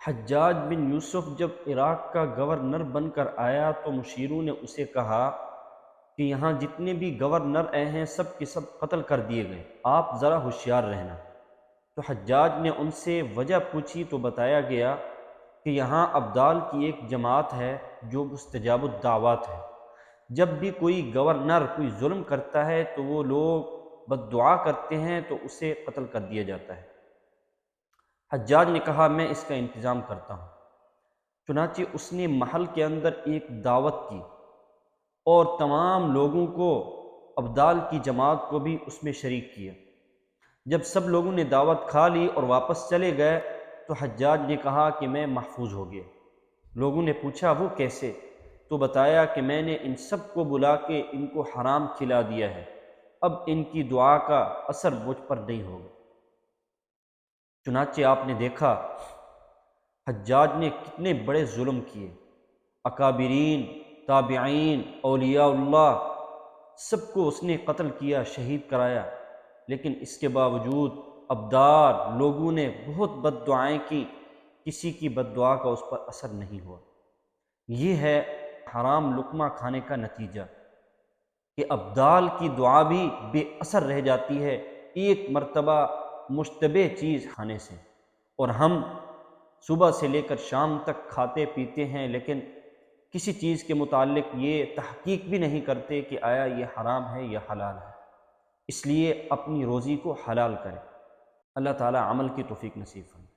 حجاج بن یوسف جب عراق کا گورنر بن کر آیا تو مشیروں نے اسے کہا کہ یہاں جتنے بھی گورنر آئے ہیں سب کے سب قتل کر دیے گئے، آپ ذرا ہوشیار رہنا۔ تو حجاج نے ان سے وجہ پوچھی تو بتایا گیا کہ یہاں ابدال کی ایک جماعت ہے جو مستجاب الدعوات ہے، جب بھی کوئی گورنر کوئی ظلم کرتا ہے تو وہ لوگ بد دعا کرتے ہیں تو اسے قتل کر دیا جاتا ہے۔ حجاج نے کہا میں اس کا انتظام کرتا ہوں۔ چنانچہ اس نے محل کے اندر ایک دعوت کی اور تمام لوگوں کو، ابدال کی جماعت کو بھی اس میں شریک کیا۔ جب سب لوگوں نے دعوت کھا لی اور واپس چلے گئے تو حجاج نے کہا کہ میں محفوظ ہو گیا۔ لوگوں نے پوچھا وہ کیسے؟ تو بتایا کہ میں نے ان سب کو بلا کے ان کو حرام کھلا دیا ہے، اب ان کی دعا کا اثر مجھ پر نہیں ہوگا۔ چنانچہ آپ نے دیکھا حجاج نے کتنے بڑے ظلم کیے، اکابرین، تابعین، اولیاء اللہ سب کو اس نے قتل کیا، شہید کرایا، لیکن اس کے باوجود ابدار لوگوں نے بہت بد دعائیں کی، کسی کی بد دعا کا اس پر اثر نہیں ہوا۔ یہ ہے حرام لقمہ کھانے کا نتیجہ کہ ابدال کی دعا بھی بے اثر رہ جاتی ہے ایک مرتبہ مشتبہ چیز کھانے سے، اور ہم صبح سے لے کر شام تک کھاتے پیتے ہیں لیکن کسی چیز کے متعلق یہ تحقیق بھی نہیں کرتے کہ آیا یہ حرام ہے یا حلال ہے۔ اس لیے اپنی روزی کو حلال کریں۔ اللہ تعالی عمل کی توفیق نصیب فرمائے۔